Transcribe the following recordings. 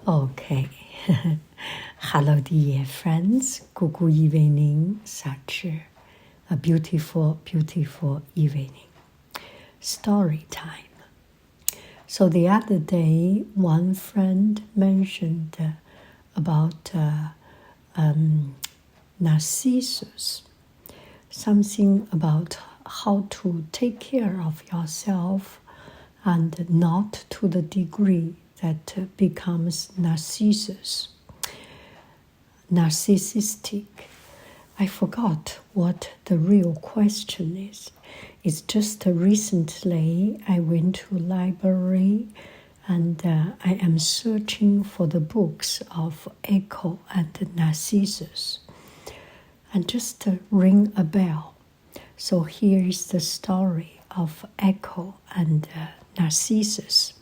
Okay. Hello, dear friends. Good evening. Such a beautiful, beautiful evening. Story time. So the other day, one friend mentioned about Narcissus, something about how to take care of yourself and not to the degree that becomes Narcissus, narcissistic. I forgot what the real question is. It's just recently I went to a library and I am searching for the books of Echo and Narcissus. And just ring a bell. So here is the story of Echo and Narcissus.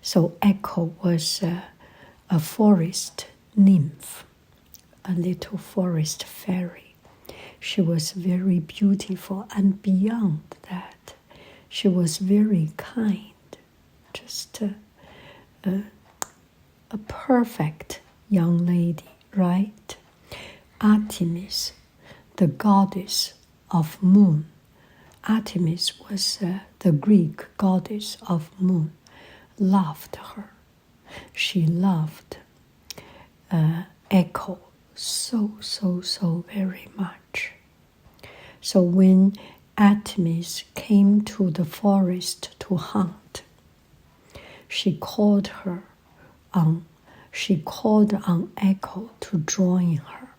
So Echo was a forest nymph, a little forest fairy. She was very beautiful, and beyond that, she was very kind. Just a perfect young lady, right? Artemis, the goddess of moon. Artemis was the Greek goddess of moon. Loved her. She loved Echo so very much. So when Artemis came to the forest to hunt, she called on Echo to join her.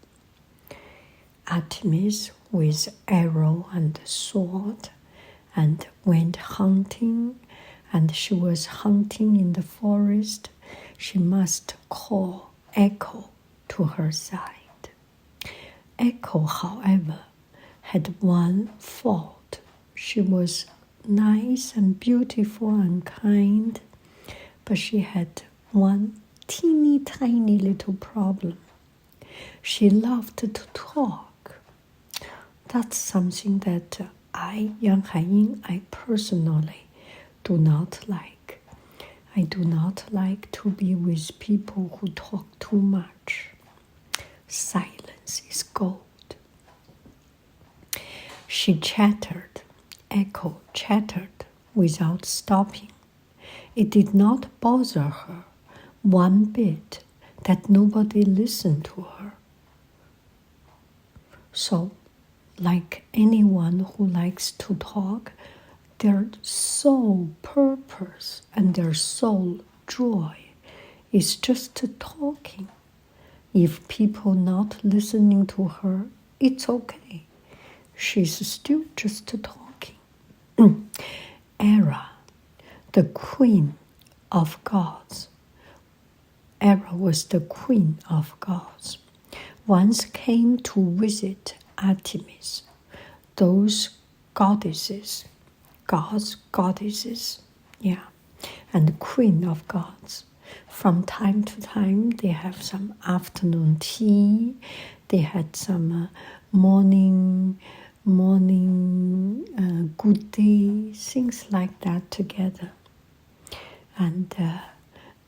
Artemis with arrow and sword and went hunting, and she was hunting in the forest. She must call Echo to her side. Echo, however, had one fault. She was nice and beautiful and kind, but she had one teeny tiny little problem. She loved to talk. That's something that yanghaiying, I personally do not like. I do not like to be with people who talk too much. Silence is gold. She chattered. Echo chattered without stopping. It did not bother her one bit that nobody listened to her. So, like anyone who likes to talk, their sole purpose and their sole joy is just talking. If people not listening to her, it's okay. She's still just talking. Hera, the queen of gods. Hera was the queen of gods. Once came to visit Artemis. Those goddesses, goddesses, yeah, and queen of gods. From time to time, they have some afternoon tea. They had some morning good day, things like that together. And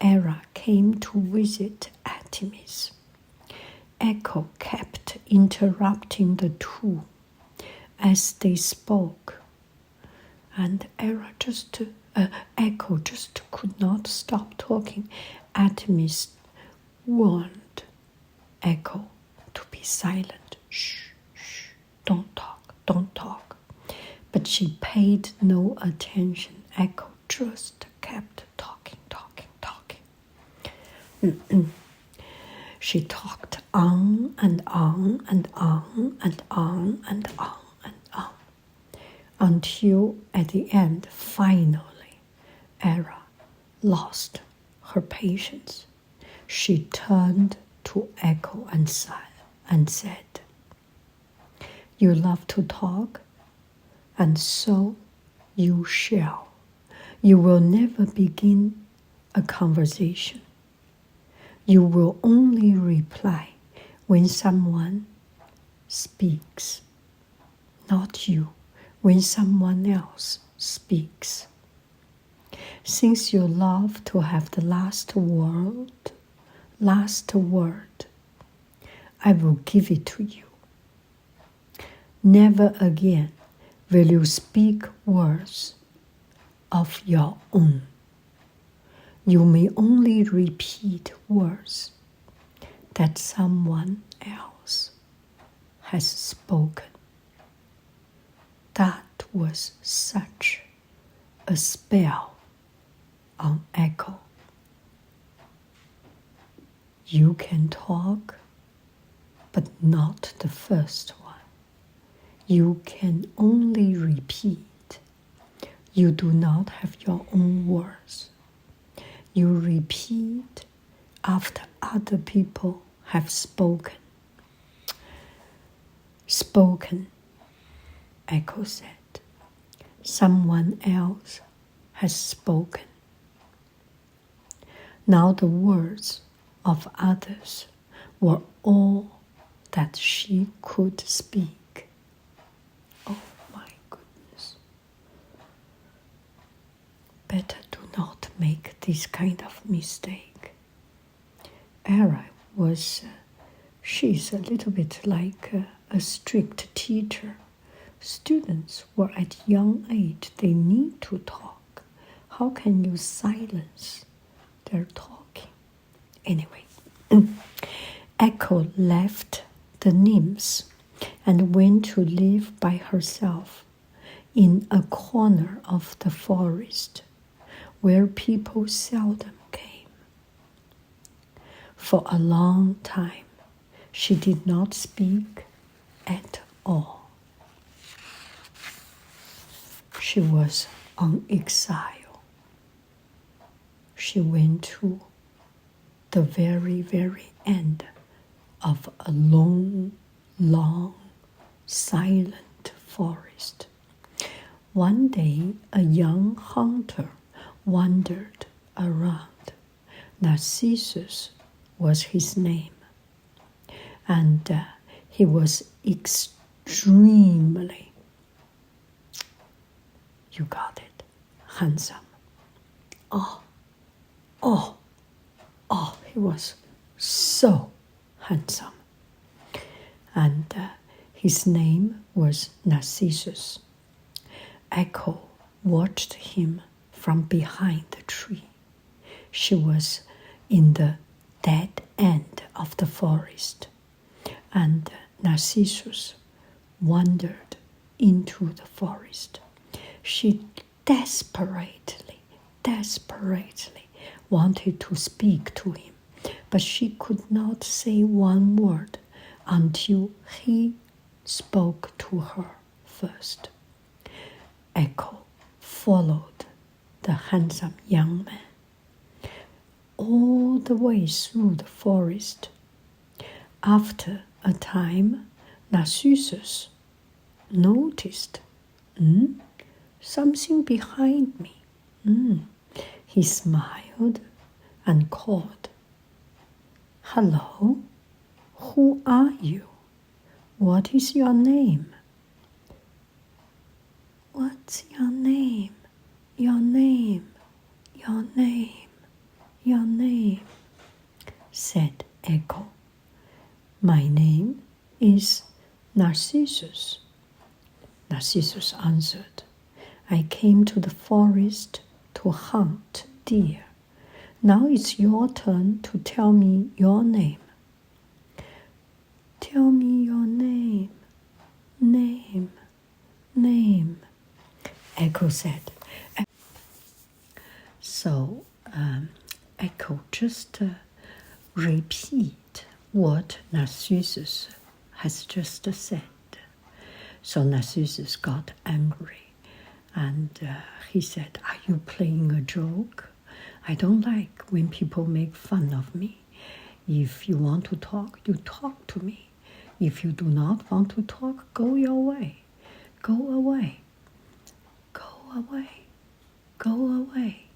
Hera came to visit Artemis. Echo kept interrupting the two as they spoke, and Echo just could not stop talking. Artemis warned Echo to be silent. Shh, shh, don't talk. But she paid no attention. Echo just kept talking. She talked on and on and on and on and on and on, until at the end, finally, Hera lost her patience. She turned to Echo and said, "You love to talk, and so you shall. You will never begin a conversation. You will only reply when someone speaks, not you, when someone else speaks. Since you love to have the last word, I will give it to you. Never again will you speak words of your own. You may only repeat words that someone else has spoken. That was such a spell on Echo. You can talk, but not the first one. You can only repeat. You do not have your own words. You repeat after other people have spoken. Spoken, Echo said. Someone else has spoken. Now the words of others were all that she could speak. Oh my goodness. Better do not make this kind of mistake. Hera she's a little bit like a strict teacher. Students were at young age, they need to talk. How can you silence their talking? Anyway, Echo left the nymphs and went to live by herself in a corner of the forest where people seldom came. For a long time, she did not speak at all. She was on exile. She went to the very, very end of a long, long, silent forest. One day, a young hunter wandered around. Narcissus was his name, and he was extremely, you got it, handsome. He was so handsome. And his name was Narcissus. Echo watched him from behind the tree. She was in the dead end of the forest, and Narcissus wandered into the forest. She desperately wanted to speak to him, but she could not say one word until he spoke to her first. Echo followed the handsome young man all the way through the forest. After a time, Narcissus noticed something behind me. He smiled and called, "Hello, who are you? What is your name?" "What's your name? Your name, your name, your name," said Echo. "My name is Narcissus." Narcissus answered, "I came to the forest to hunt deer. Now it's your turn to tell me your name." "Tell me your name, name," Echo said. So Echo just repeat what Narcissus has just said. So Narcissus got angry, and he said, "Are you playing a joke? I don't like when people make fun of me. If you want to talk, you talk to me. If you do not want to talk, go your way. Go away. Go away. Go away.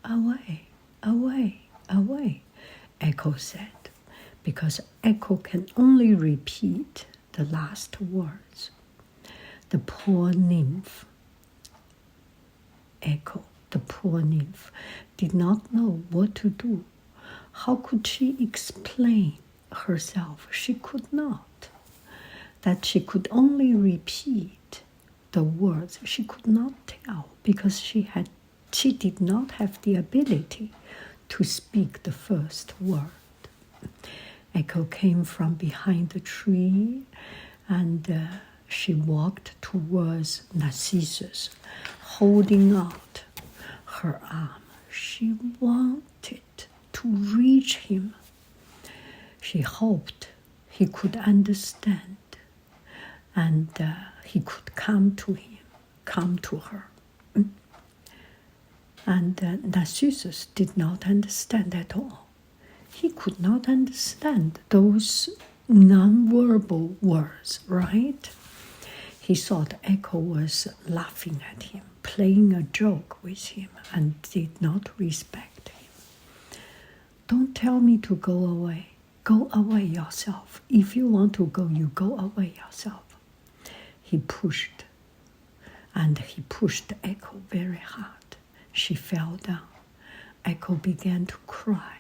Away. Away. Away," Echo said, because Echo can only repeat the last words. The poor nymph, Echo, The poor nymph did not know what to do. How could she explain herself? She could not. That she could only repeat the words. She could not tell because she did not have the ability to speak the first word. Echo came from behind the tree, and she walked towards Narcissus, holding out her arm. She wanted to reach him. She hoped he could understand, and he could come to her. And Narcissus did not understand at all. He could not understand those non-verbal words, right? He thought Echo was laughing at him, playing a joke with him, and did not respect him. Don't tell me to go away. Go away yourself. If you want to go, you go away yourself. He pushed, and he pushed Echo very hard. She fell down. Echo began to cry.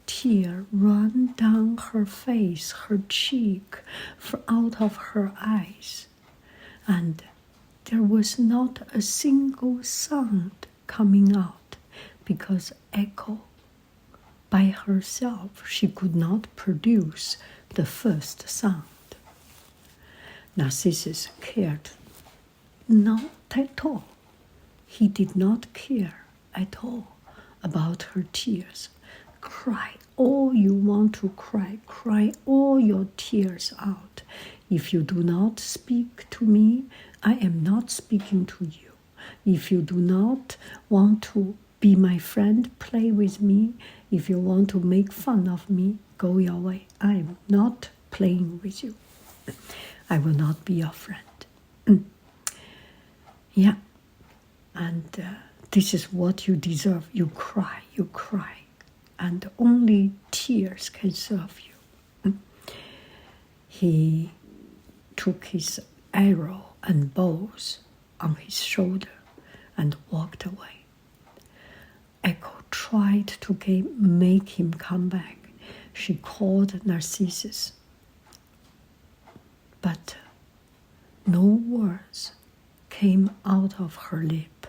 Tears ran down her face, her cheek, out of her eyes. And there was not a single sound coming out because Echo, by herself, she could not produce the first sound. Narcissus cared not at all. He did not care at all about her tears. Cry all you want to cry. Cry all your tears out. If you do not speak to me, I am not speaking to you. If you do not want to be my friend, play with me. If you want to make fun of me, go your way. I am not playing with you. I will not be your friend. Yeah. And this is what you deserve. You cry. And only tears can serve you. He took his arrow and bows on his shoulder and walked away. Echo tried to make him come back. She called Narcissus, but no words came out of her lip.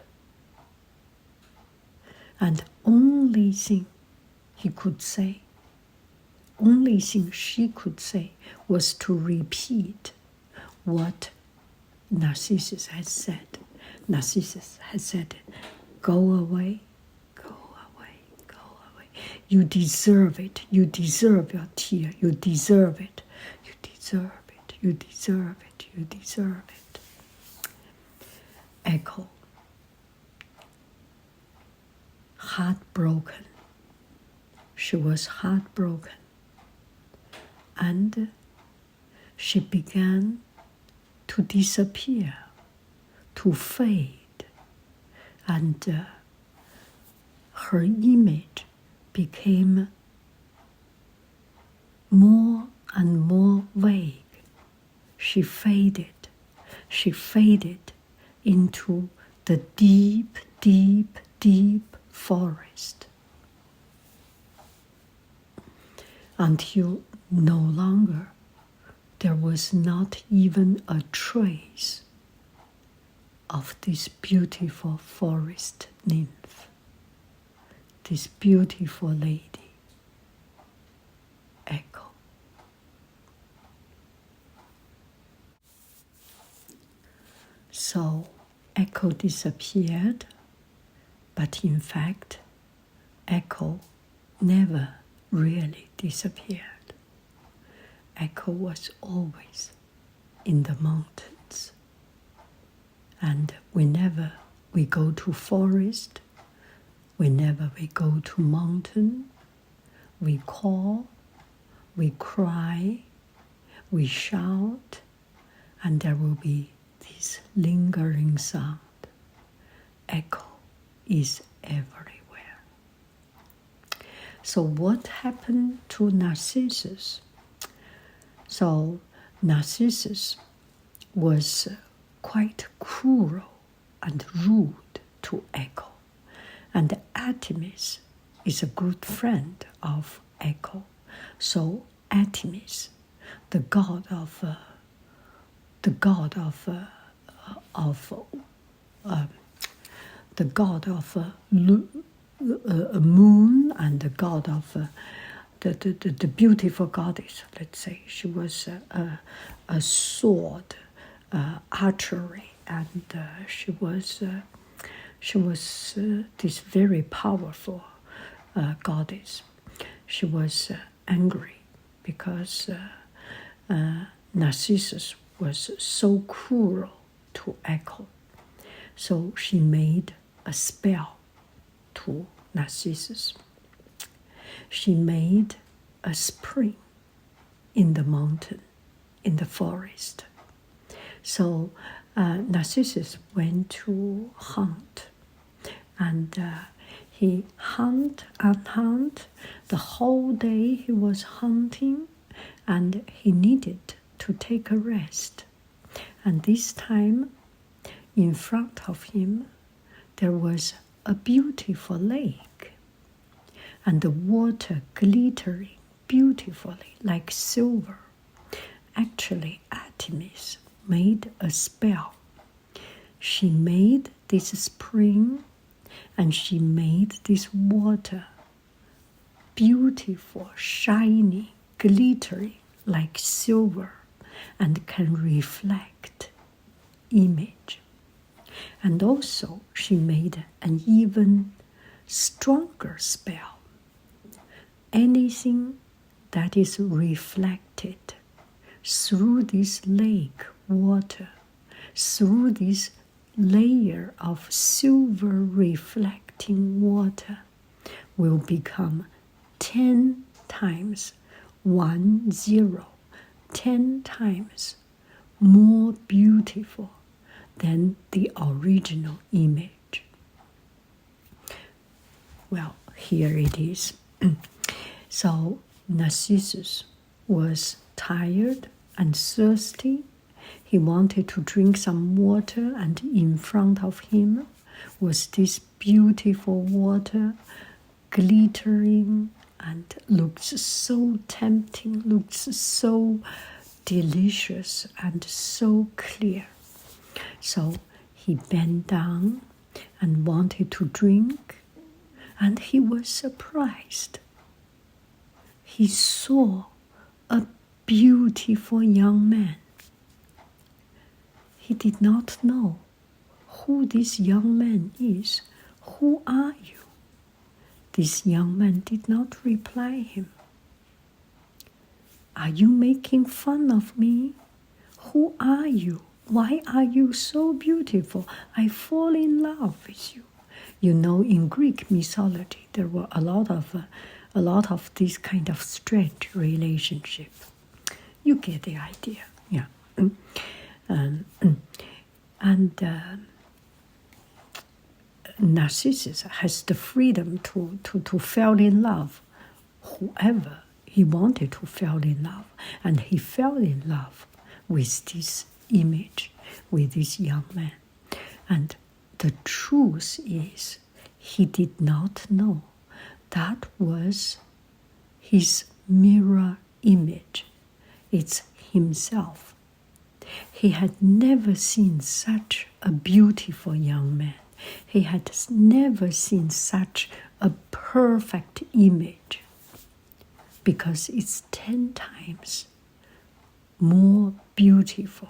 And only thing he could say, only thing she could say was to repeat what Narcissus had said. Narcissus had said, go away, go away, go away. You deserve it. You deserve your tear. You deserve it. You deserve it. You deserve it. You deserve it. Echo, heartbroken. She was heartbroken. And she began to disappear, to fade. And her image became more and more vague. She faded into the deep, deep, deep forest until no longer there was not even a trace of this beautiful forest nymph, this beautiful lady, Echo. So Echo disappeared, but in fact, Echo never really disappeared. Echo was always in the mountains. And whenever we go to forest, whenever we go to mountain, we call, we cry, we shout, and there will be this lingering sound. Echo is everywhere. So what happened to Narcissus? So Narcissus was quite cruel and rude to Echo. And Artemis is a good friend of Echo. So Artemis, the god of moon, and the god of the beautiful goddess. Let's say she was a sword, archery, and she was this very powerful goddess. She was angry because Narcissus was so cruel to Echo. So she made a spell to Narcissus. She made a spring in the mountain, in the forest. So Narcissus went to hunt, and he hunt and hunt. The whole day he was hunting, and he needed to take a rest. And this time, in front of him, there was a beautiful lake, and the water glittering beautifully like silver. Actually, Artemis made a spell. She made this spring, and she made this water beautiful, shiny, glittering like silver, and can reflect image. And also she made an even stronger spell. Anything that is reflected through this lake water, through this layer of silver reflecting water, will become 10 times 10 times more beautiful than the original image. Well, here it is. So Narcissus was tired and thirsty. He wanted to drink some water, and in front of him was this beautiful water, glittering, and looks so tempting, looks so delicious and so clear. So he bent down and wanted to drink, and he was surprised. He saw a beautiful young man. He did not know who this young man is. Who are you? This young man did not reply him. Are you making fun of me? Who are you? Why are you so beautiful? I fall in love with you. You know, in Greek mythology, there were a lot of this kind of strange relationship. You get the idea, yeah. Narcissus has the freedom to fall in love whoever he wanted to fall in love, and he fell in love with this image, with this young man. And the truth is, he did not know that was his mirror image. It's himself. He had never seen such a beautiful young man. He had never seen such a perfect image, because it's 10 times more beautiful,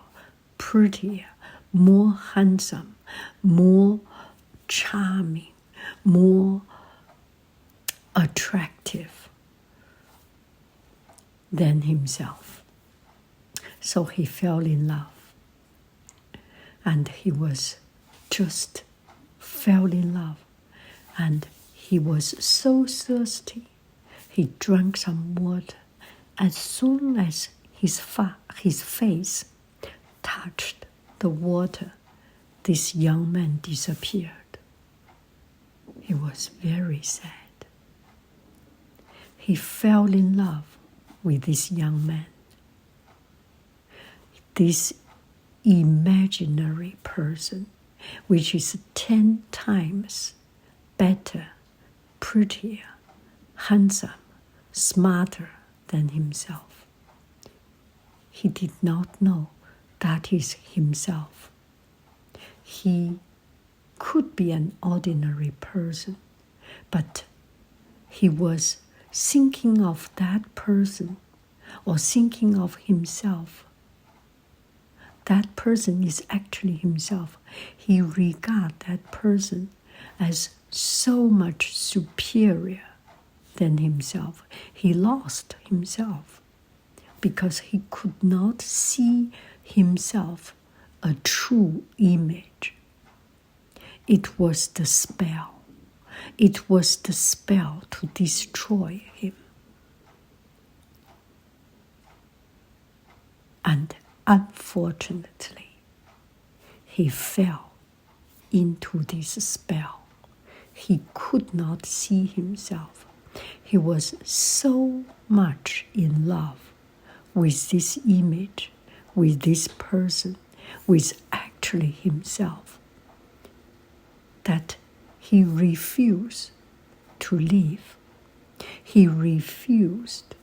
prettier, more handsome, more charming, more attractive than himself. So he fell in love, and he was just fell in love, and he was so thirsty. He drank some water. As soon as his face touched the water, this young man disappeared. He was very sad. He fell in love with this young man. This imaginary person, which is 10 times better, prettier, handsome, smarter than himself. He did not know that is himself. He could be an ordinary person, but he was thinking of that person or thinking of himself. That person is actually himself. He regards that person as so much superior than himself. He lost himself because he could not see himself a true image. It was the spell. It was the spell to destroy him. And unfortunately, he fell into this spell. He could not see himself. He was so much in love with this image, with this person, with actually himself, that he refused to leave. He refused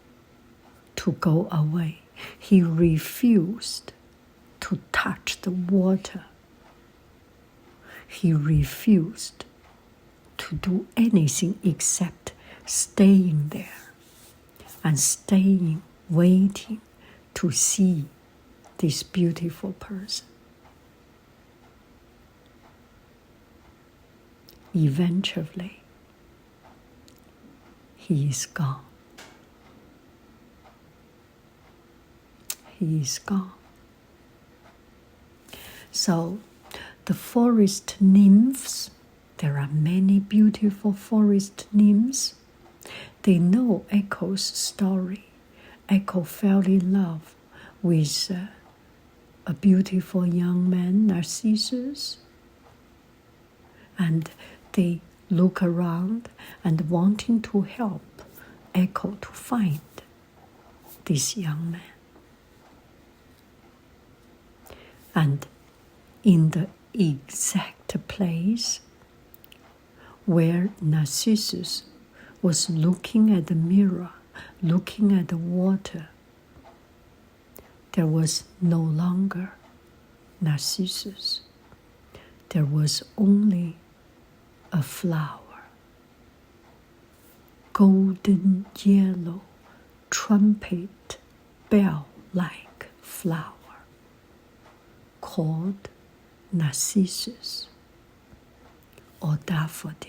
to go away. He refused to touch the water. He refused to do anything except staying there and staying, waiting to see this beautiful person. Eventually, he is gone. He is gone. So, the forest nymphs, there are many beautiful forest nymphs. They know Echo's story. Echo fell in love with a beautiful young man, Narcissus, and they look around and wanting to help Echo to find this young man. And in the exact place where Narcissus was looking at the mirror, looking at the water, there was no longer Narcissus. There was only a flower, golden yellow, trumpet bell-like flower, called Narcissus or daffodil.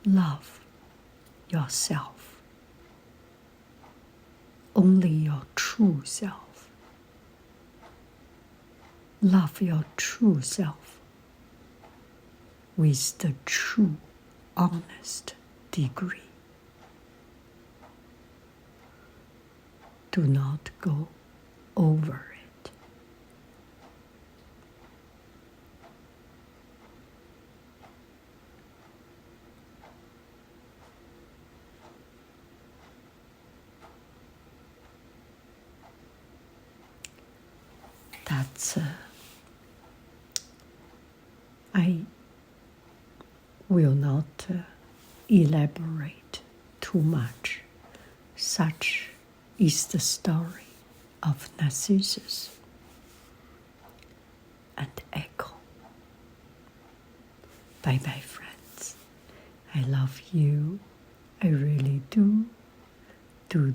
Love yourself, only your true self. Love your true self with the true, honest degree. Do not go over it. That's I will not elaborate too much. Such is the story of Narcissus and Echo. Bye-bye, friends. I love you. I really do. Do.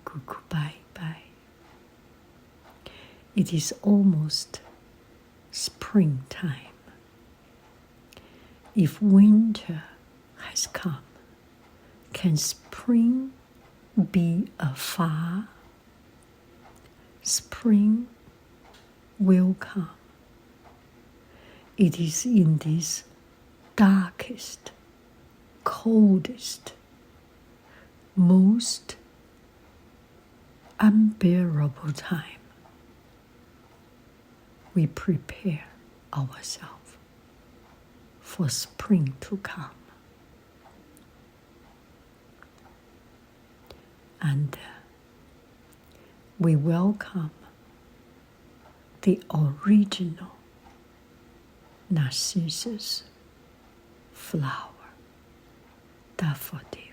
Goodbye. Bye. It is almost springtime. If winter has come, can spring be afar? Spring will come. It is in this darkest, coldest, most unbearable time, we prepare ourselves for spring to come. And we welcome the original Narcissus flower, daffodil.